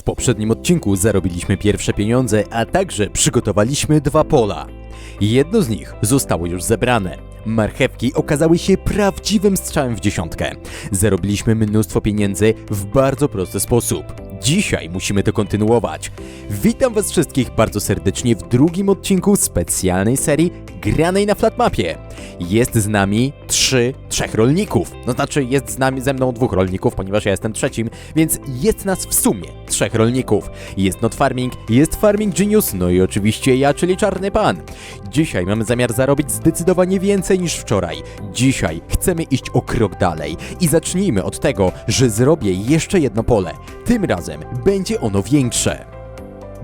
W poprzednim odcinku zarobiliśmy pierwsze pieniądze, a także przygotowaliśmy 2 pola. Jedno z nich zostało już zebrane. Marchewki okazały się prawdziwym strzałem w dziesiątkę. Zarobiliśmy mnóstwo pieniędzy w bardzo prosty sposób. Dzisiaj musimy to kontynuować. Witam was wszystkich bardzo serdecznie w drugim odcinku specjalnej serii granej na Flatmapie. Jest z nami trzech rolników. No znaczy jest ze mną 2 rolników, ponieważ ja jestem trzecim, więc jest nas w sumie 3 rolników. Jest Not Farming, jest Farming Genius, no i oczywiście ja, czyli Czarny Pan. Dzisiaj mamy zamiar zarobić zdecydowanie więcej niż wczoraj. Dzisiaj chcemy iść o krok dalej i zacznijmy od tego, że zrobię jeszcze jedno pole. Tym razem będzie ono większe.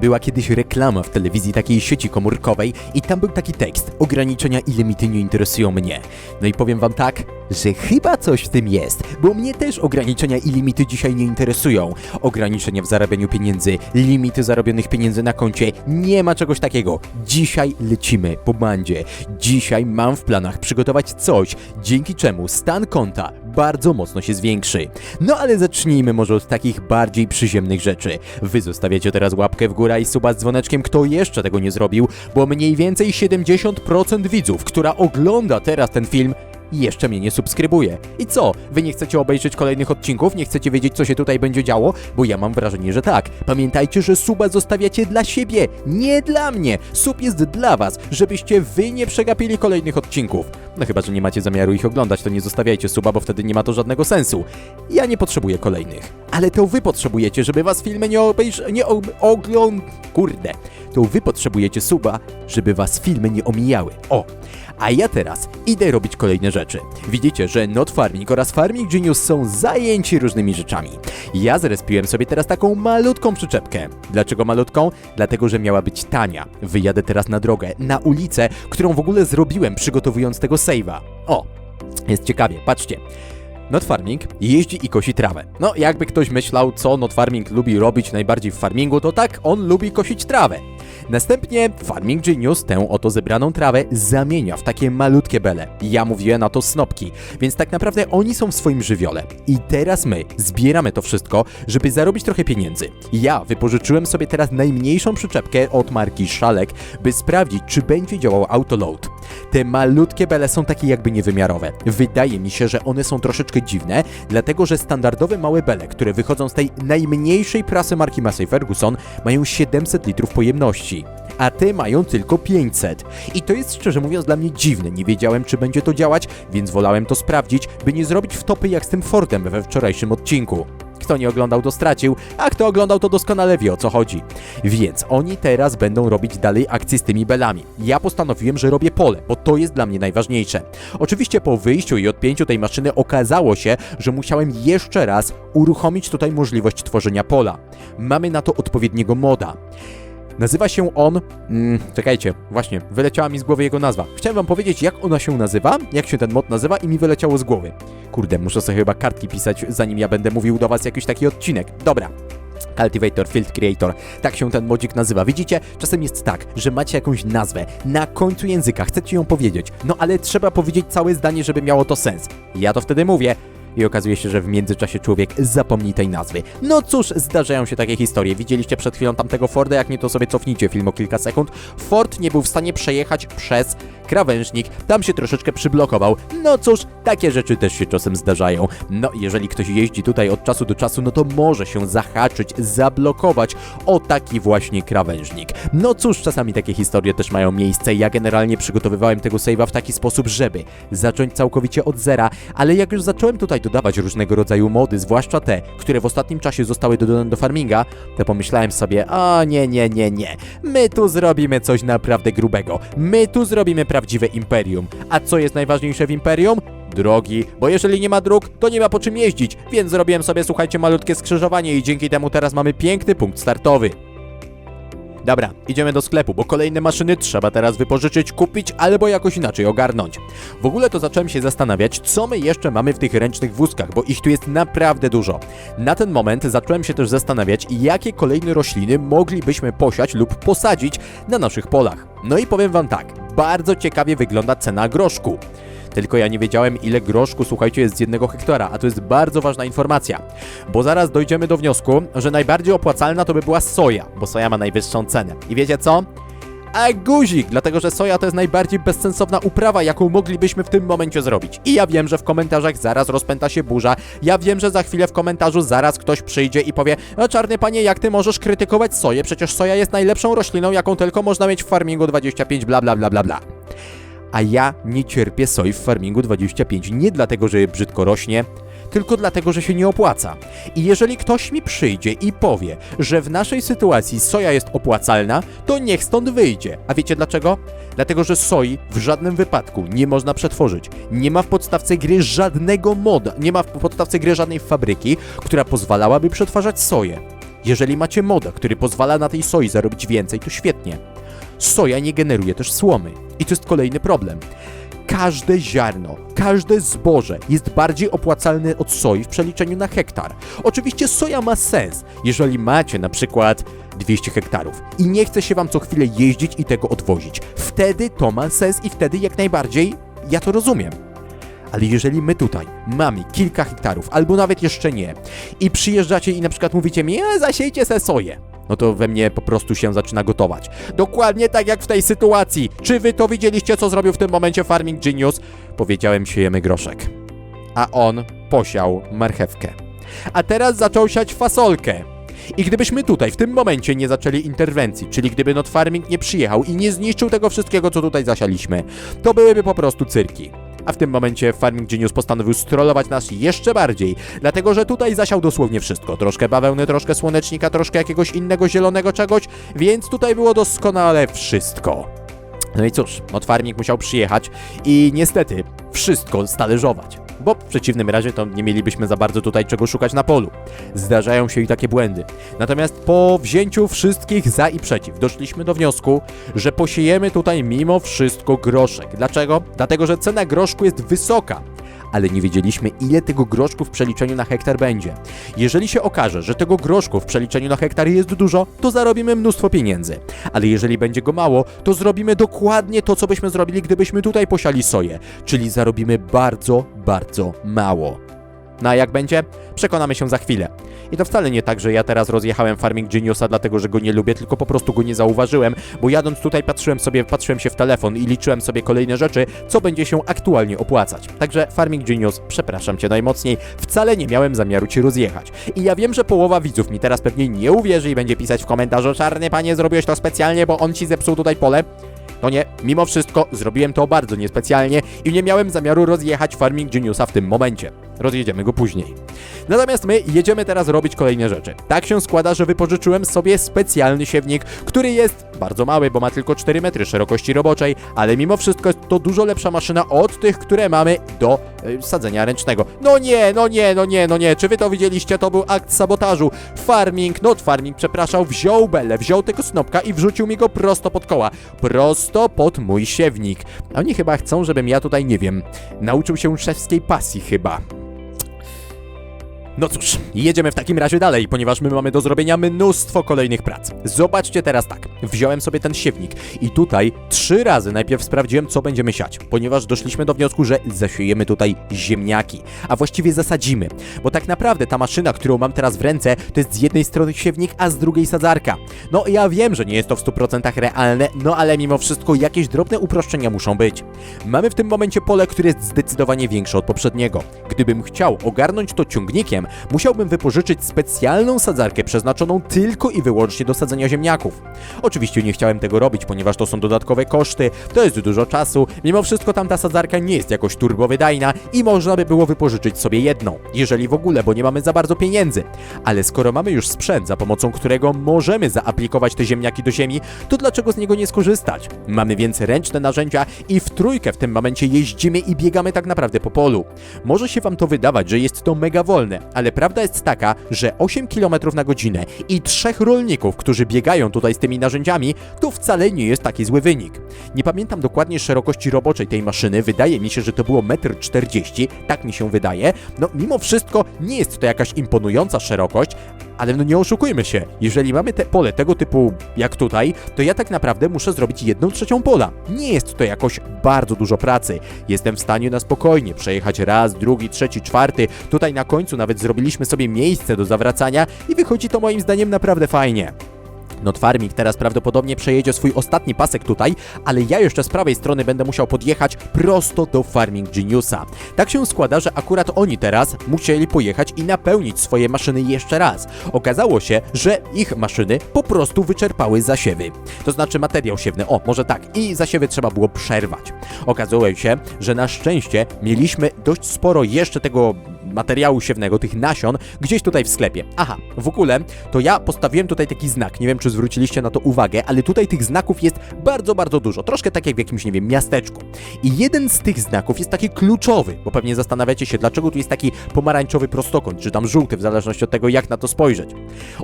Była kiedyś reklama w telewizji takiej sieci komórkowej i tam był taki tekst: ograniczenia i limity nie interesują mnie. No i powiem wam tak, że chyba coś w tym jest, bo mnie też ograniczenia i limity dzisiaj nie interesują. Ograniczenia w zarabianiu pieniędzy, limity zarobionych pieniędzy na koncie, nie ma czegoś takiego. Dzisiaj lecimy po bandzie. Dzisiaj mam w planach przygotować coś, dzięki czemu stan konta bardzo mocno się zwiększy. No ale zacznijmy może od takich bardziej przyziemnych rzeczy. Wy zostawiacie teraz łapkę w górę i suba z dzwoneczkiem, kto jeszcze tego nie zrobił, bo mniej więcej 70% widzów, która ogląda teraz ten film, jeszcze mnie nie subskrybuje. I co? Wy nie chcecie obejrzeć kolejnych odcinków? Nie chcecie wiedzieć, co się tutaj będzie działo? Bo ja mam wrażenie, że tak. Pamiętajcie, że suba zostawiacie dla siebie, nie dla mnie. Sub jest dla was, żebyście wy nie przegapili kolejnych odcinków. No chyba, że nie macie zamiaru ich oglądać, to nie zostawiajcie suba, bo wtedy nie ma to żadnego sensu. Ja nie potrzebuję kolejnych. Ale to wy potrzebujecie, żeby was filmy Kurde. To wy potrzebujecie suba, żeby was filmy nie omijały. O! A ja teraz idę robić kolejne rzeczy. Widzicie, że Not Farming oraz Farming Genius są zajęci różnymi rzeczami. Ja zrespiłem sobie teraz taką malutką przyczepkę. Dlaczego malutką? Dlatego, że miała być tania. Wyjadę teraz na drogę, na ulicę, którą w ogóle zrobiłem, przygotowując tego save'a. O! Jest ciekawie, patrzcie. Not Farming jeździ i kosi trawę. No, jakby ktoś myślał, co Not Farming lubi robić najbardziej w farmingu, to tak, on lubi kosić trawę. Następnie Farming Genius tę oto zebraną trawę zamienia w takie malutkie bele. Ja mówiłem na to snopki, więc tak naprawdę oni są w swoim żywiole. I teraz my zbieramy to wszystko, żeby zarobić trochę pieniędzy. Ja wypożyczyłem sobie teraz najmniejszą przyczepkę od marki Szalek, by sprawdzić, czy będzie działał autoload. Te malutkie bele są takie jakby niewymiarowe. Wydaje mi się, że one są troszeczkę dziwne, dlatego że standardowe małe bele, które wychodzą z tej najmniejszej prasy marki Massey Ferguson, mają 700 litrów pojemności, a te mają tylko 500. I to jest, szczerze mówiąc, dla mnie dziwne. Nie wiedziałem, czy będzie to działać, więc wolałem to sprawdzić, by nie zrobić wtopy jak z tym Fordem we wczorajszym odcinku. Kto nie oglądał, to stracił, a kto oglądał, to doskonale wie, o co chodzi. Więc oni teraz będą robić dalej akcje z tymi belami. Ja postanowiłem, że robię pole, bo to jest dla mnie najważniejsze. Oczywiście po wyjściu i odpięciu tej maszyny okazało się, że musiałem jeszcze raz uruchomić tutaj możliwość tworzenia pola. Mamy na to odpowiedniego moda. Nazywa się on... czekajcie, właśnie, wyleciała mi z głowy jego nazwa. Chciałem wam powiedzieć, jak ona się nazywa, jak się ten mod nazywa i mi wyleciało z głowy. Kurde, muszę sobie chyba kartki pisać, zanim ja będę mówił do was jakiś taki odcinek. Dobra. Cultivator, Field Creator, tak się ten modzik nazywa. Widzicie, czasem jest tak, że macie jakąś nazwę na końcu języka, chcecie ją powiedzieć, no ale trzeba powiedzieć całe zdanie, żeby miało to sens. Ja to wtedy mówię. I okazuje się, że w międzyczasie człowiek zapomni tej nazwy. No cóż, zdarzają się takie historie. Widzieliście przed chwilą tamtego Forda, jak nie to sobie cofnijcie film o kilka sekund. Ford nie był w stanie przejechać przez krawężnik, tam się troszeczkę przyblokował. No cóż, takie rzeczy też się czasem zdarzają. No, jeżeli ktoś jeździ tutaj od czasu do czasu, no to może się zahaczyć, zablokować o taki właśnie krawężnik. No cóż, czasami takie historie też mają miejsce. Ja generalnie przygotowywałem tego save'a w taki sposób, żeby zacząć całkowicie od zera, ale jak już zacząłem tutaj dodawać różnego rodzaju mody, zwłaszcza te, które w ostatnim czasie zostały dodane do farminga, to pomyślałem sobie, o nie. My tu zrobimy coś naprawdę grubego. My tu zrobimy prawdziwe imperium. A co jest najważniejsze w imperium? Drogi, bo jeżeli nie ma dróg, to nie ma po czym jeździć, więc zrobiłem sobie, słuchajcie, malutkie skrzyżowanie i dzięki temu teraz mamy piękny punkt startowy. Dobra, idziemy do sklepu, bo kolejne maszyny trzeba teraz wypożyczyć, kupić albo jakoś inaczej ogarnąć. W ogóle to zacząłem się zastanawiać, co my jeszcze mamy w tych ręcznych wózkach, bo ich tu jest naprawdę dużo. Na ten moment zacząłem się też zastanawiać, jakie kolejne rośliny moglibyśmy posiać lub posadzić na naszych polach. No i powiem wam tak, bardzo ciekawie wygląda cena groszku. Tylko ja nie wiedziałem, ile groszku, słuchajcie, jest z 1 hektara, a to jest bardzo ważna informacja, bo zaraz dojdziemy do wniosku, że najbardziej opłacalna to by była soja, bo soja ma najwyższą cenę. I wiecie co? A guzik, dlatego że soja to jest najbardziej bezsensowna uprawa, jaką moglibyśmy w tym momencie zrobić. I ja wiem, że w komentarzach zaraz rozpęta się burza, ja wiem, że za chwilę w komentarzu zaraz ktoś przyjdzie i powie: no czarny panie, jak ty możesz krytykować soję? Przecież soja jest najlepszą rośliną, jaką tylko można mieć w Farmingu 25, bla bla bla bla bla. A ja nie cierpię soi w Farmingu 25 nie dlatego, że brzydko rośnie, tylko dlatego, że się nie opłaca. I jeżeli ktoś mi przyjdzie i powie, że w naszej sytuacji soja jest opłacalna, to niech stąd wyjdzie. A wiecie dlaczego? Dlatego, że soi w żadnym wypadku nie można przetworzyć. Nie ma w podstawce gry żadnego moda, nie ma w podstawce gry żadnej fabryki, która pozwalałaby przetwarzać soję. Jeżeli macie moda, który pozwala na tej soi zarobić więcej, to świetnie. Soja nie generuje też słomy. I to jest kolejny problem. Każde ziarno, każde zboże jest bardziej opłacalne od soi w przeliczeniu na hektar. Oczywiście soja ma sens, jeżeli macie na przykład 200 hektarów i nie chce się wam co chwilę jeździć i tego odwozić. Wtedy to ma sens i wtedy jak najbardziej ja to rozumiem. Ale jeżeli my tutaj mamy kilka hektarów, albo nawet jeszcze nie, i przyjeżdżacie i na przykład mówicie mi: zasiejcie se soję, no to we mnie po prostu się zaczyna gotować. Dokładnie tak jak w tej sytuacji. Czy wy to widzieliście, co zrobił w tym momencie Farming Genius? Powiedziałem: siejemy groszek. A on posiał marchewkę. A teraz zaczął siać fasolkę. I gdybyśmy tutaj w tym momencie nie zaczęli interwencji, czyli gdyby Not Farming nie przyjechał i nie zniszczył tego wszystkiego, co tutaj zasialiśmy, to byłyby po prostu cyrki. A w tym momencie Farming Genius postanowił strollować nas jeszcze bardziej, dlatego że tutaj zasiał dosłownie wszystko. Troszkę bawełny, troszkę słonecznika, troszkę jakiegoś innego zielonego czegoś, więc tutaj było doskonale wszystko. No i cóż, Not Farming musiał przyjechać i niestety wszystko stależować, bo w przeciwnym razie to nie mielibyśmy za bardzo tutaj czego szukać na polu. Zdarzają się i takie błędy. Natomiast po wzięciu wszystkich za i przeciw doszliśmy do wniosku, że posiejemy tutaj mimo wszystko groszek. Dlaczego? Dlatego, że cena groszku jest wysoka, ale nie wiedzieliśmy, ile tego groszku w przeliczeniu na hektar będzie. Jeżeli się okaże, że tego groszku w przeliczeniu na hektar jest dużo, to zarobimy mnóstwo pieniędzy. Ale jeżeli będzie go mało, to zrobimy dokładnie to, co byśmy zrobili, gdybyśmy tutaj posiali soję, czyli zarobimy bardzo, bardzo mało. No a jak będzie? Przekonamy się za chwilę. I to wcale nie tak, że ja teraz rozjechałem Farming Geniusa dlatego, że go nie lubię, tylko po prostu go nie zauważyłem, bo jadąc tutaj patrzyłem się w telefon i liczyłem sobie kolejne rzeczy, co będzie się aktualnie opłacać. Także Farming Genius, przepraszam cię najmocniej, wcale nie miałem zamiaru ci rozjechać. I ja wiem, że połowa widzów mi teraz pewnie nie uwierzy i będzie pisać w komentarzu: czarny panie, zrobiłeś to specjalnie, bo on ci zepsuł tutaj pole. No nie, mimo wszystko zrobiłem to bardzo niespecjalnie i nie miałem zamiaru rozjechać Farming Geniusa w tym momencie. Rozjedziemy go później. Natomiast my jedziemy teraz robić kolejne rzeczy. Tak się składa, że wypożyczyłem sobie specjalny siewnik, który jest bardzo mały, bo ma tylko 4 metry szerokości roboczej, ale mimo wszystko jest to dużo lepsza maszyna od tych, które mamy do sadzenia ręcznego. No nie, czy wy to widzieliście? To był akt sabotażu. Not Farming, przepraszam, wziął belę, wziął tego snopka i wrzucił mi go prosto pod koła. Prosto pod mój siewnik. Oni chyba chcą, żebym ja tutaj, nie wiem, nauczył się szewskiej pasji chyba. No cóż, jedziemy w takim razie dalej, ponieważ my mamy do zrobienia mnóstwo kolejnych prac. Zobaczcie teraz tak, wziąłem sobie ten siewnik i tutaj 3 razy najpierw sprawdziłem, co będziemy siać, ponieważ doszliśmy do wniosku, że zasiejemy tutaj ziemniaki, a właściwie zasadzimy, bo tak naprawdę ta maszyna, którą mam teraz w ręce, to jest z jednej strony siewnik, a z drugiej sadzarka. No ja wiem, że nie jest to w 100% realne, no ale mimo wszystko jakieś drobne uproszczenia muszą być. Mamy w tym momencie pole, które jest zdecydowanie większe od poprzedniego. Gdybym chciał ogarnąć to ciągnikiem, musiałbym wypożyczyć specjalną sadzarkę przeznaczoną tylko i wyłącznie do sadzenia ziemniaków. Oczywiście nie chciałem tego robić, ponieważ to są dodatkowe koszty, to jest dużo czasu, mimo wszystko tamta sadzarka nie jest jakoś turbowydajna i można by było wypożyczyć sobie jedną, jeżeli w ogóle, bo nie mamy za bardzo pieniędzy. Ale skoro mamy już sprzęt, za pomocą którego możemy zaaplikować te ziemniaki do ziemi, to dlaczego z niego nie skorzystać? Mamy więc ręczne narzędzia i w trójkę w tym momencie jeździmy i biegamy tak naprawdę po polu. Może się wam to wydawać, że jest to mega wolne, ale prawda jest taka, że 8 km na godzinę i 3 rolników, którzy biegają tutaj z tymi narzędziami, to wcale nie jest taki zły wynik. Nie pamiętam dokładnie szerokości roboczej tej maszyny, wydaje mi się, że to było 1,40 m, tak mi się wydaje. No mimo wszystko nie jest to jakaś imponująca szerokość, ale no nie oszukujmy się, jeżeli mamy te pole tego typu jak tutaj, to ja tak naprawdę muszę zrobić 1/3 pola. Nie jest to jakoś bardzo dużo pracy. Jestem w stanie na spokojnie przejechać raz, drugi, trzeci, czwarty. Tutaj na końcu nawet zrobiliśmy sobie miejsce do zawracania i wychodzi to moim zdaniem naprawdę fajnie. Notfarming teraz prawdopodobnie przejedzie swój ostatni pasek tutaj, ale ja jeszcze z prawej strony będę musiał podjechać prosto do Farming Geniusa. Tak się składa, że akurat oni teraz musieli pojechać i napełnić swoje maszyny jeszcze raz. Okazało się, że ich maszyny po prostu wyczerpały zasiewy. To znaczy materiał siewny, o może tak, i zasiewy trzeba było przerwać. Okazało się, że na szczęście mieliśmy dość sporo jeszcze tego materiału siewnego, tych nasion, gdzieś tutaj w sklepie. Aha, w ogóle to ja postawiłem tutaj taki znak, nie wiem czy zwróciliście na to uwagę, ale tutaj tych znaków jest bardzo, bardzo dużo, troszkę tak jak w jakimś, nie wiem, miasteczku. I jeden z tych znaków jest taki kluczowy, bo pewnie zastanawiacie się, dlaczego tu jest taki pomarańczowy prostokąt, czy tam żółty, w zależności od tego, jak na to spojrzeć.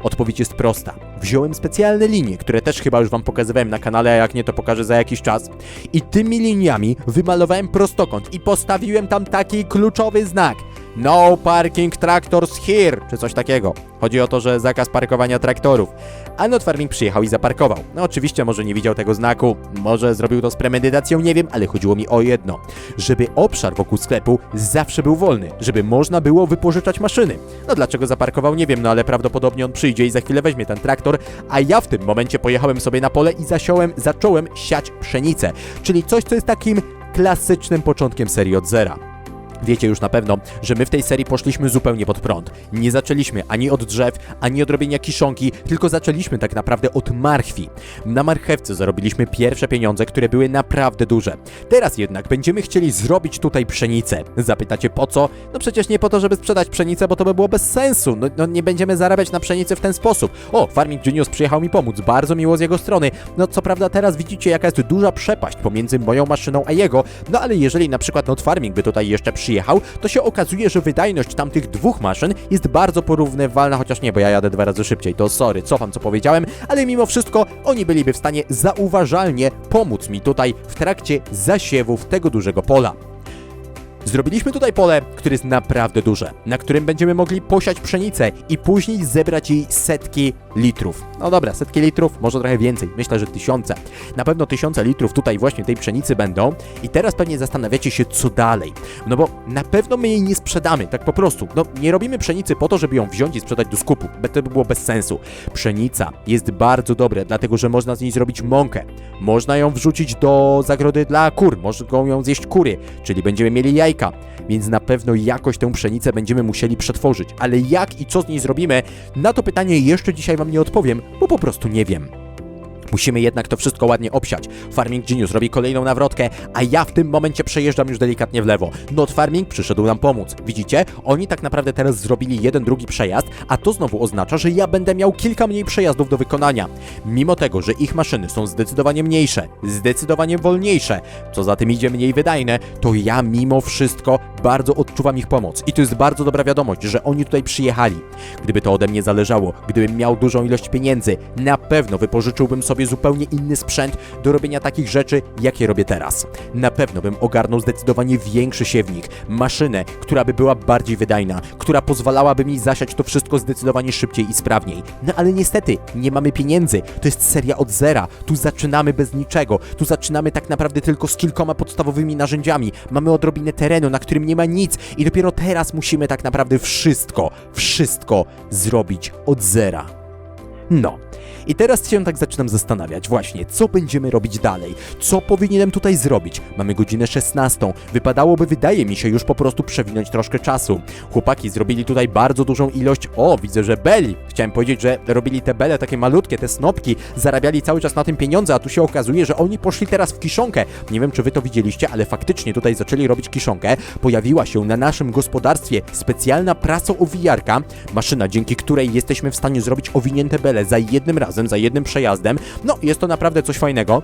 Odpowiedź jest prosta. Wziąłem specjalne linie, które też chyba już wam pokazywałem na kanale, a jak nie, to pokażę za jakiś czas. I tymi liniami wymalowałem prostokąt i postawiłem tam taki kluczowy znak. No parking tractors here, czy coś takiego. Chodzi o to, że zakaz parkowania traktorów. A Notfarming przyjechał i zaparkował. No oczywiście może nie widział tego znaku, może zrobił to z premedytacją, nie wiem, ale chodziło mi o jedno. Żeby obszar wokół sklepu zawsze był wolny, żeby można było wypożyczać maszyny. No dlaczego zaparkował, nie wiem, no ale prawdopodobnie on przyjdzie i za chwilę weźmie ten traktor, a ja w tym momencie pojechałem sobie na pole i zacząłem siać pszenicę. Czyli coś, co jest takim klasycznym początkiem serii od zera. Wiecie już na pewno, że my w tej serii poszliśmy zupełnie pod prąd. Nie zaczęliśmy ani od drzew, ani od robienia kiszonki, tylko zaczęliśmy tak naprawdę od marchwi. Na marchewce zarobiliśmy pierwsze pieniądze, które były naprawdę duże. Teraz jednak będziemy chcieli zrobić tutaj pszenicę. Zapytacie po co? No przecież nie po to, żeby sprzedać pszenicę, bo to by było bez sensu. No nie będziemy zarabiać na pszenicy w ten sposób. O, Farming Genius przyjechał mi pomóc, bardzo miło z jego strony. No co prawda teraz widzicie, jaka jest duża przepaść pomiędzy moją maszyną a jego, no ale jeżeli na przykład Notfarming by tutaj jeszcze przyjechał, to się okazuje, że wydajność tamtych dwóch maszyn jest bardzo porównywalna, chociaż nie, bo ja jadę 2 razy szybciej, to sorry, cofam co powiedziałem, ale mimo wszystko oni byliby w stanie zauważalnie pomóc mi tutaj w trakcie zasiewów tego dużego pola. Zrobiliśmy tutaj pole, które jest naprawdę duże, na którym będziemy mogli posiać pszenicę i później zebrać jej setki litrów. No dobra, setki litrów, może trochę więcej, myślę, że 1000. Na pewno 1000 litrów tutaj właśnie tej pszenicy będą i teraz pewnie zastanawiacie się, co dalej. No bo na pewno my jej nie sprzedamy, tak po prostu. No nie robimy pszenicy po to, żeby ją wziąć i sprzedać do skupu, to by było bez sensu. Pszenica jest bardzo dobra, dlatego że można z niej zrobić mąkę. Można ją wrzucić do zagrody dla kur, mogą ją zjeść kury, czyli będziemy mieli jajka, więc na pewno jakoś tę pszenicę będziemy musieli przetworzyć, ale jak i co z niej zrobimy, na to pytanie jeszcze dzisiaj wam nie odpowiem, bo po prostu nie wiem. Musimy jednak to wszystko ładnie obsiać. Farming Genius robi kolejną nawrotkę, a ja w tym momencie przejeżdżam już delikatnie w lewo. Notfarming przyszedł nam pomóc. Widzicie? Oni tak naprawdę teraz zrobili jeden, drugi przejazd, a to znowu oznacza, że ja będę miał kilka mniej przejazdów do wykonania. Mimo tego, że ich maszyny są zdecydowanie mniejsze, zdecydowanie wolniejsze, co za tym idzie mniej wydajne, to ja mimo wszystko bardzo odczuwam ich pomoc. I to jest bardzo dobra wiadomość, że oni tutaj przyjechali. Gdyby to ode mnie zależało, gdybym miał dużą ilość pieniędzy, na pewno wypożyczyłbym sobie zupełnie inny sprzęt do robienia takich rzeczy, jakie robię teraz. Na pewno bym ogarnął zdecydowanie większy siewnik, maszynę, która by była bardziej wydajna, która pozwalałaby mi zasiać to wszystko zdecydowanie szybciej i sprawniej. No ale niestety, nie mamy pieniędzy, to jest seria od zera, tu zaczynamy bez niczego, tu zaczynamy tak naprawdę tylko z kilkoma podstawowymi narzędziami, mamy odrobinę terenu, na którym nie ma nic i dopiero teraz musimy tak naprawdę wszystko zrobić od zera. No. I teraz się tak zaczynam zastanawiać właśnie, co będziemy robić dalej, co powinienem tutaj zrobić. Mamy godzinę 16, wypadałoby, wydaje mi się, już po prostu przewinąć troszkę czasu. Chłopaki zrobili tutaj bardzo dużą ilość, widzę, że beli. Chciałem powiedzieć, że robili te bele, takie malutkie, te snopki, zarabiali cały czas na tym pieniądze, a tu się okazuje, że oni poszli teraz w kiszonkę. Nie wiem, czy wy to widzieliście, ale faktycznie tutaj zaczęli robić kiszonkę. Pojawiła się na naszym gospodarstwie specjalna praso-owijarka, maszyna, dzięki której jesteśmy w stanie zrobić owinięte bele za jednym razem, za jednym przejazdem. No, jest to naprawdę coś fajnego.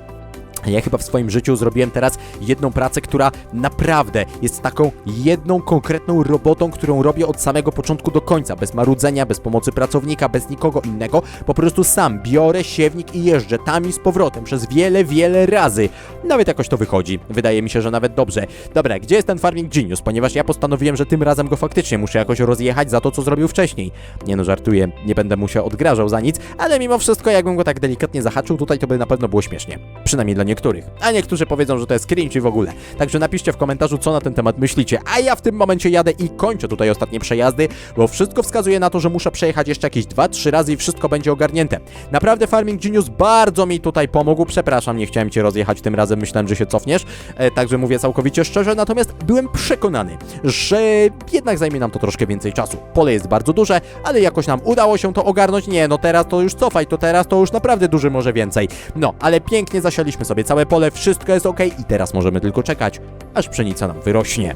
Ja chyba w swoim życiu zrobiłem teraz jedną pracę, która naprawdę jest taką jedną konkretną robotą, którą robię od samego początku do końca, bez marudzenia, bez pomocy pracownika, bez nikogo innego. Po prostu sam biorę siewnik i jeżdżę tam i z powrotem przez wiele razy. Nawet jakoś to wychodzi. Wydaje mi się, że nawet dobrze. Dobra, gdzie jest ten Farming Genius? Ponieważ ja postanowiłem, że tym razem go faktycznie muszę jakoś rozjechać za to, co zrobił wcześniej. Nie no, żartuję, nie będę mu się odgrażał za nic, ale mimo wszystko, jakbym go tak delikatnie zahaczył tutaj, to by na pewno było śmiesznie. Przynajmniej dla niektórych. A niektórzy powiedzą, że to jest cringe i w ogóle. Także napiszcie w komentarzu, co na ten temat myślicie. A ja w tym momencie jadę i kończę tutaj ostatnie przejazdy, bo wszystko wskazuje na to, że muszę przejechać jeszcze jakieś 2-3 razy i wszystko będzie ogarnięte. Naprawdę Farming Genius bardzo mi tutaj pomógł. Przepraszam, nie chciałem cię rozjechać tym razem, myślałem, że się cofniesz. Także mówię całkowicie szczerze, natomiast byłem przekonany, że jednak zajmie nam to troszkę więcej czasu. Pole jest bardzo duże, ale jakoś nam udało się to ogarnąć. Nie, no teraz to już cofaj, to teraz to już naprawdę duży, może więcej. No, ale pięknie zasialiśmy sobie całe pole, wszystko jest ok i teraz możemy tylko czekać, aż pszenica nam wyrośnie.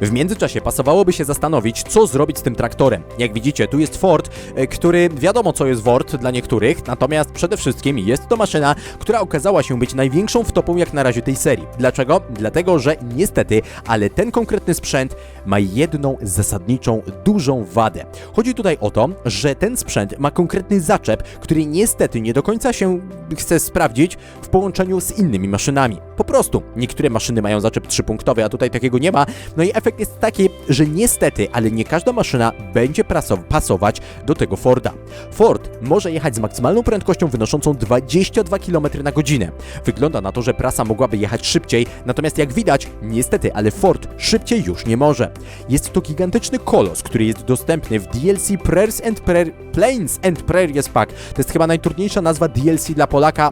W międzyczasie pasowałoby się zastanowić, co zrobić z tym traktorem. Jak widzicie, tu jest Ford, który wiadomo, co jest Ford dla niektórych, natomiast przede wszystkim jest to maszyna, która okazała się być największą wtopą jak na razie tej serii. Dlaczego? Dlatego, że niestety, ale ten konkretny sprzęt ma jedną zasadniczą, dużą wadę. Chodzi tutaj o to, że ten sprzęt ma konkretny zaczep, który niestety nie do końca się chce sprawdzić w połączeniu z innymi maszynami. Po prostu, niektóre maszyny mają zaczep 3-punktowy, a tutaj takiego nie ma, no i efekt jest taki, że niestety, ale nie każda maszyna będzie pasować do tego Forda. Ford może jechać z maksymalną prędkością wynoszącą 22 km na godzinę. Wygląda na to, że prasa mogłaby jechać szybciej, natomiast jak widać, niestety, ale Ford szybciej już nie może. Jest to gigantyczny kolos, który jest dostępny w DLC Plains and Prairies Pack. To jest chyba najtrudniejsza nazwa DLC dla Polaka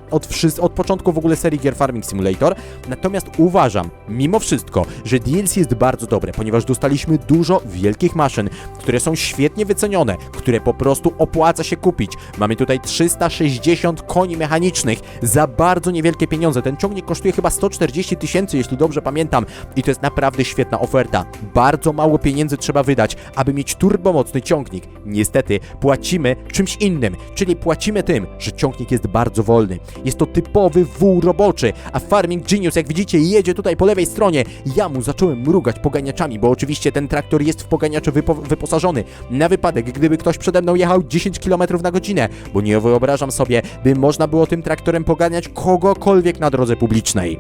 od początku w ogóle serii gier Farming Simulator. Natomiast uważam, mimo wszystko, że DLC jest bardzo dobre, ponieważ dostaliśmy dużo wielkich maszyn, które są świetnie wycenione, które po prostu opłaca się kupić. Mamy tutaj 360 koni mechanicznych za bardzo niewielkie pieniądze. Ten ciągnik kosztuje chyba 140 000, jeśli dobrze pamiętam, i to jest naprawdę świetna oferta. Bardzo mało pieniędzy trzeba wydać, aby mieć turbomocny ciągnik. Niestety płacimy czymś innym, czyli płacimy tym, że ciągnik jest bardzo wolny. Jest to typowy wół roboczy, a Farming Genius, jak widzicie, jedzie tutaj po lewej stronie. Ja mu zacząłem mrugać poganiaczami, bo oczywiście ten traktor jest w poganiacze wyposażony na wypadek, gdyby ktoś przede mną jechał 10 km na godzinę, bo nie wyobrażam sobie, by można było tym traktorem poganiać kogokolwiek na drodze publicznej.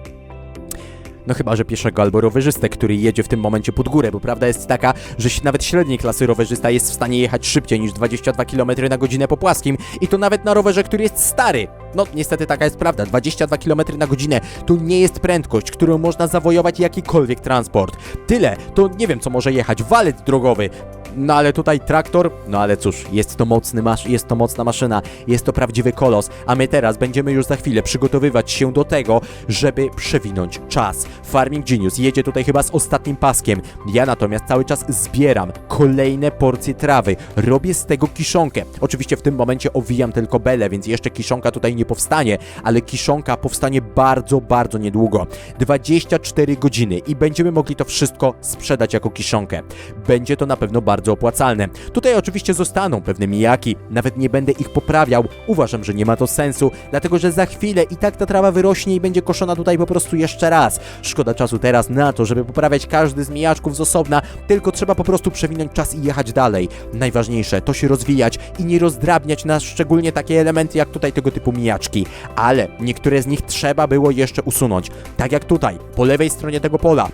No chyba, że pieszego albo rowerzystę, który jedzie w tym momencie pod górę, bo prawda jest taka, że nawet średniej klasy rowerzysta jest w stanie jechać szybciej niż 22 km na godzinę po płaskim i to nawet na rowerze, który jest stary. No niestety taka jest prawda, 22 km na godzinę to nie jest prędkość, którą można zawojować jakikolwiek transport. Tyle, to nie wiem co może jechać, walec drogowy. No ale tutaj traktor, no ale cóż, jest to mocna maszyna, jest to prawdziwy kolos, a my teraz będziemy już za chwilę przygotowywać się do tego, żeby przewinąć czas. Farming Genius jedzie tutaj chyba z ostatnim paskiem, ja natomiast cały czas zbieram kolejne porcje trawy, robię z tego kiszonkę. Oczywiście w tym momencie owijam tylko belę, więc jeszcze kiszonka tutaj nie powstanie, ale kiszonka powstanie bardzo niedługo. 24 godziny i będziemy mogli to wszystko sprzedać jako kiszonkę. Będzie to na pewno bardzo opłacalne. Tutaj oczywiście zostaną pewne mijaki, nawet nie będę ich poprawiał, uważam, że nie ma to sensu, dlatego że za chwilę i tak ta trawa wyrośnie i będzie koszona tutaj po prostu jeszcze raz. Szkoda czasu teraz na to, żeby poprawiać każdy z mijaczków z osobna, tylko trzeba po prostu przewinąć czas i jechać dalej. Najważniejsze to się rozwijać i nie rozdrabniać na szczególnie takie elementy jak tutaj tego typu mijaczki, ale niektóre z nich trzeba było jeszcze usunąć, tak jak tutaj, po lewej stronie tego pola.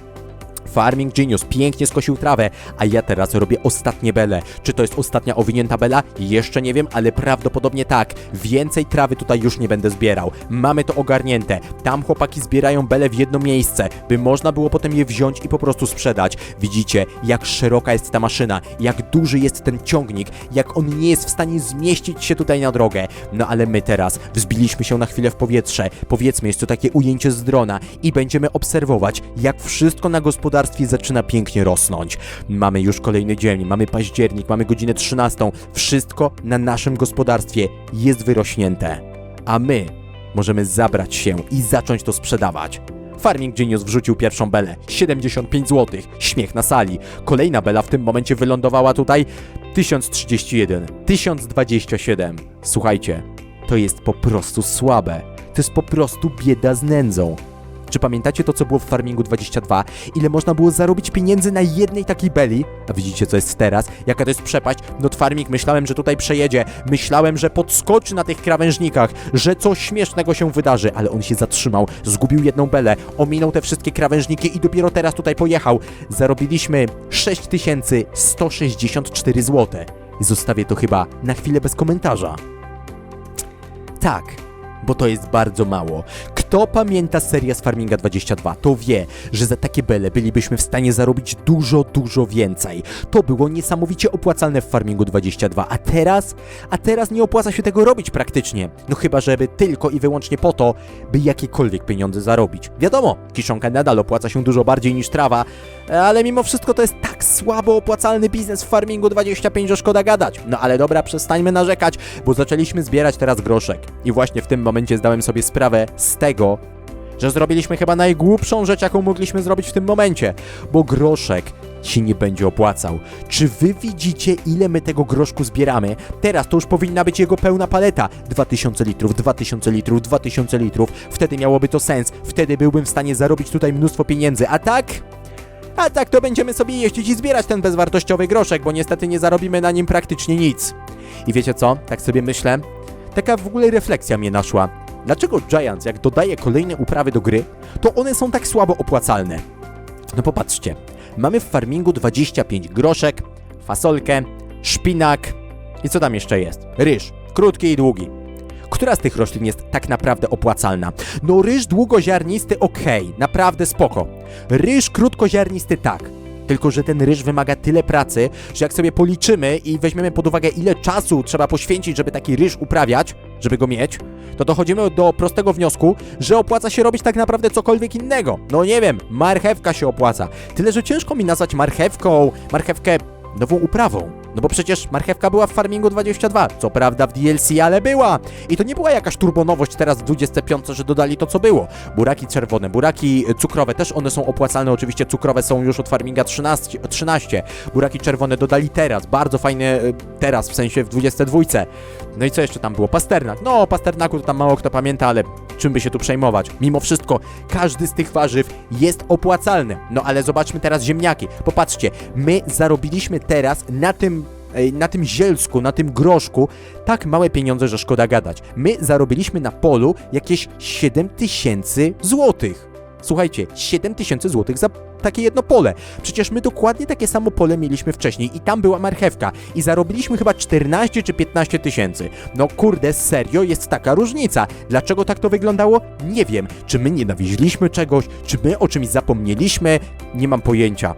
Farming Genius pięknie skosił trawę, a ja teraz robię ostatnie bele. Czy to jest ostatnia owinięta bela? Jeszcze nie wiem, ale prawdopodobnie tak. Więcej trawy tutaj już nie będę zbierał. Mamy to ogarnięte. Tam chłopaki zbierają bele w jedno miejsce, by można było potem je wziąć i po prostu sprzedać. Widzicie, jak szeroka jest ta maszyna, jak duży jest ten ciągnik, jak on nie jest w stanie zmieścić się tutaj na drogę. No ale my teraz wzbiliśmy się na chwilę w powietrze. Powiedzmy, jest to takie ujęcie z drona i będziemy obserwować, jak wszystko na gospodarstwie zaczyna pięknie rosnąć. Mamy już kolejny dzień, mamy październik, mamy godzinę 13. Wszystko na naszym gospodarstwie jest wyrośnięte. A my możemy zabrać się i zacząć to sprzedawać. Farming Genius wrzucił pierwszą belę. 75 zł. Śmiech na sali. Kolejna bela w tym momencie wylądowała tutaj. 1031. 1027. Słuchajcie, to jest po prostu słabe. To jest po prostu bieda z nędzą. Czy pamiętacie to, co było w Farmingu 22? Ile można było zarobić pieniędzy na jednej takiej beli? A widzicie, co jest teraz? Jaka to jest przepaść? Not Farming, myślałem, że tutaj przejedzie. Myślałem, że podskoczy na tych krawężnikach, że coś śmiesznego się wydarzy, ale on się zatrzymał, zgubił jedną belę, ominął te wszystkie krawężniki i dopiero teraz tutaj pojechał. Zarobiliśmy 6164 zł. I zostawię to chyba na chwilę bez komentarza. Tak, bo to jest bardzo mało. Kto pamięta serię z Farminga 22, to wie, że za takie bele bylibyśmy w stanie zarobić dużo więcej. To było niesamowicie opłacalne w Farmingu 22, a teraz nie opłaca się tego robić praktycznie. No chyba, żeby tylko i wyłącznie po to, by jakiekolwiek pieniądze zarobić. Wiadomo, kiszonka nadal opłaca się dużo bardziej niż trawa, ale mimo wszystko to jest tak słabo opłacalny biznes w Farmingu 25, że szkoda gadać. No ale dobra, przestańmy narzekać, bo zaczęliśmy zbierać teraz groszek. I właśnie w tym momencie zdałem sobie sprawę z tego, że zrobiliśmy chyba najgłupszą rzecz, jaką mogliśmy zrobić w tym momencie, bo groszek się nie będzie opłacał. Czy wy widzicie, ile my tego groszku zbieramy? Teraz to już powinna być jego pełna paleta. 2000 litrów, 2000 litrów, 2000 litrów. Wtedy miałoby to sens. Wtedy byłbym w stanie zarobić tutaj mnóstwo pieniędzy. A tak to będziemy sobie jeździć i zbierać ten bezwartościowy groszek, bo niestety nie zarobimy na nim praktycznie nic. I wiecie co? Tak sobie myślę. Taka w ogóle refleksja mnie naszła. Dlaczego Giants, jak dodaje kolejne uprawy do gry, to one są tak słabo opłacalne? No popatrzcie, mamy w Farmingu 25 groszek, fasolkę, szpinak i co tam jeszcze jest? Ryż, krótki i długi. Która z tych roślin jest tak naprawdę opłacalna? No ryż długoziarnisty okej, naprawdę spoko. Ryż krótkoziarnisty tak. Tylko że ten ryż wymaga tyle pracy, że jak sobie policzymy i weźmiemy pod uwagę, ile czasu trzeba poświęcić, żeby taki ryż uprawiać, żeby go mieć, to dochodzimy do prostego wniosku, że opłaca się robić tak naprawdę cokolwiek innego. No nie wiem, marchewka się opłaca. Tyle, że ciężko mi nazwać marchewkę nową uprawą. No bo przecież marchewka była w Farmingu 22, co prawda w DLC, ale była. I to nie była jakaś turbonowość teraz w 25, że dodali to, co było. Buraki czerwone, buraki cukrowe, też one są opłacalne, oczywiście cukrowe są już od Farminga 13. Buraki czerwone dodali teraz, bardzo fajne teraz, w sensie w 22. No i co jeszcze tam było? Pasternak. No, o pasternaku to tam mało kto pamięta, ale czym by się tu przejmować? Mimo wszystko, każdy z tych warzyw jest opłacalny. No ale zobaczmy teraz ziemniaki. Popatrzcie, my zarobiliśmy teraz na tym zielsku, na tym groszku tak małe pieniądze, że szkoda gadać. My zarobiliśmy na polu jakieś 7000 złotych. Słuchajcie, 7000 złotych za takie jedno pole. Przecież my dokładnie takie samo pole mieliśmy wcześniej i tam była marchewka i zarobiliśmy chyba 14 czy 15 tysięcy. No kurde, serio jest taka różnica. Dlaczego tak to wyglądało? Nie wiem. Czy my nie nawieźliśmy czegoś? Czy my o czymś zapomnieliśmy? Nie mam pojęcia.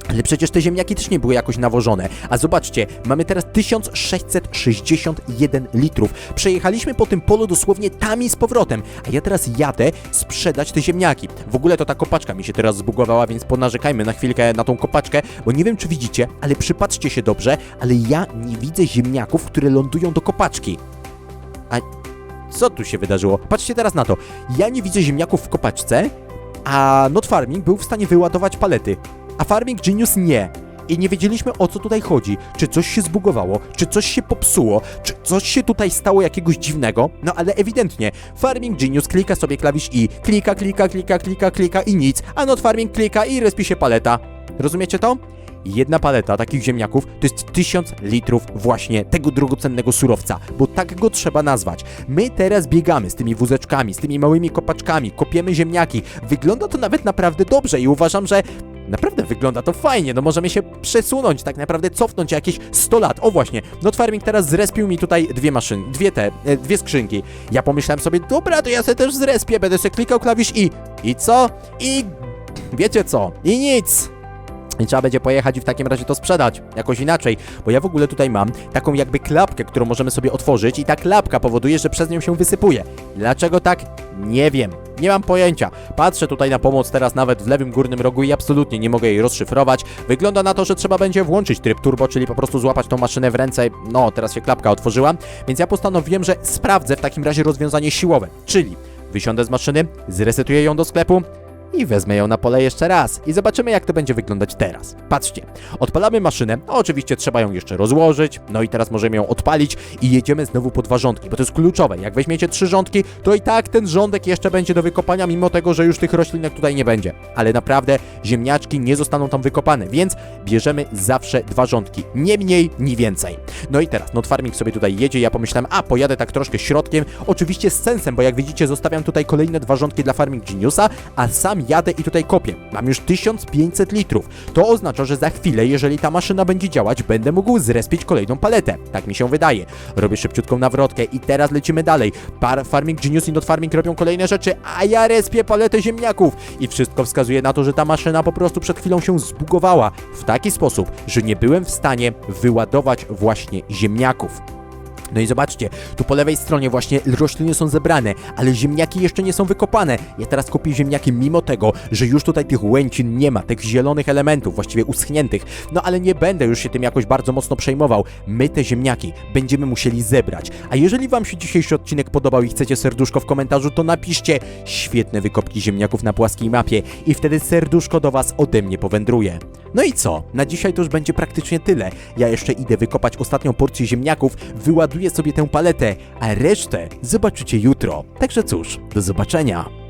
Ale przecież te ziemniaki też nie były jakoś nawożone. A zobaczcie, mamy teraz 1661 litrów. Przejechaliśmy po tym polu dosłownie tam i z powrotem. A ja teraz jadę sprzedać te ziemniaki. W ogóle to ta kopaczka mi się teraz zbugowała, więc ponarzekajmy na chwilkę na tą kopaczkę, bo nie wiem, czy widzicie, ale przypatrzcie się dobrze, ale ja nie widzę ziemniaków, które lądują do kopaczki. A co tu się wydarzyło? Patrzcie teraz na to. Ja nie widzę ziemniaków w kopaczce, a Not Farming był w stanie wyładować palety. A Farming Genius nie. I nie wiedzieliśmy, o co tutaj chodzi. Czy coś się zbugowało, czy coś się popsuło, czy coś się tutaj stało jakiegoś dziwnego. No ale ewidentnie Farming Genius klika sobie klawisz i klika i nic. A Not Farming klika i respi się paleta. Rozumiecie to? Jedna paleta takich ziemniaków to jest 1000 litrów właśnie tego drogocennego surowca, bo tak go trzeba nazwać. My teraz biegamy z tymi wózeczkami, z tymi małymi kopaczkami, kopiemy ziemniaki. Wygląda to nawet naprawdę dobrze i uważam, że naprawdę wygląda to fajnie, no możemy się przesunąć, tak naprawdę cofnąć jakieś 100 lat. O właśnie, Not Farming teraz zrespił mi tutaj dwie skrzynki. Ja pomyślałem sobie, dobra, to ja sobie też zrespię, będę sobie klikał klawisz i co? I wiecie co? I nic! I trzeba będzie pojechać i w takim razie to sprzedać jakoś inaczej, bo ja w ogóle tutaj mam taką jakby klapkę, którą możemy sobie otworzyć i ta klapka powoduje, że przez nią się wysypuje. Dlaczego tak? Nie wiem. Nie mam pojęcia. Patrzę tutaj na pomoc teraz nawet w lewym górnym rogu i absolutnie nie mogę jej rozszyfrować. Wygląda na to, że trzeba będzie włączyć tryb turbo, czyli po prostu złapać tą maszynę w ręce. No, teraz się klapka otworzyła, więc ja postanowiłem, że sprawdzę w takim razie rozwiązanie siłowe, czyli wysiądę z maszyny, zresetuję ją do sklepu i wezmę ją na pole jeszcze raz i zobaczymy, jak to będzie wyglądać teraz. Patrzcie, odpalamy maszynę, oczywiście trzeba ją jeszcze rozłożyć, no i teraz możemy ją odpalić i jedziemy znowu po 2 rządki, bo to jest kluczowe. Jak weźmiecie 3 rządki, to i tak ten rządek jeszcze będzie do wykopania, mimo tego, że już tych roślinek tutaj nie będzie. Ale naprawdę ziemniaczki nie zostaną tam wykopane, więc bierzemy zawsze 2 rządki, nie mniej, ni więcej. No i teraz Not Farming sobie tutaj jedzie, ja pomyślałem, pojadę tak troszkę środkiem, oczywiście z sensem, bo jak widzicie zostawiam tutaj kolejne 2 rządki dla Farming Geniusa, a sam jadę i tutaj kopię. Mam już 1500 litrów. To oznacza, że za chwilę, jeżeli ta maszyna będzie działać, będę mógł zrespić kolejną paletę. Tak mi się wydaje. Robię szybciutką nawrotkę i teraz lecimy dalej. Farming Genius i Not Farming robią kolejne rzeczy, a ja respię paletę ziemniaków. I wszystko wskazuje na to, że ta maszyna po prostu przed chwilą się zbugowała w taki sposób, że nie byłem w stanie wyładować właśnie ziemniaków. No i zobaczcie, tu po lewej stronie właśnie rośliny są zebrane, ale ziemniaki jeszcze nie są wykopane. Ja teraz kopię ziemniaki mimo tego, że już tutaj tych łęcin nie ma, tych zielonych elementów, właściwie uschniętych. No ale nie będę już się tym jakoś bardzo mocno przejmował. My te ziemniaki będziemy musieli zebrać. A jeżeli wam się dzisiejszy odcinek podobał i chcecie serduszko w komentarzu, to napiszcie świetne wykopki ziemniaków na płaskiej mapie i wtedy serduszko do was ode mnie powędruje. No i co? Na dzisiaj to już będzie praktycznie tyle. Ja jeszcze idę wykopać ostatnią porcję ziemniaków, wyładuję sobie tę paletę, a resztę zobaczycie jutro. Także cóż, do zobaczenia.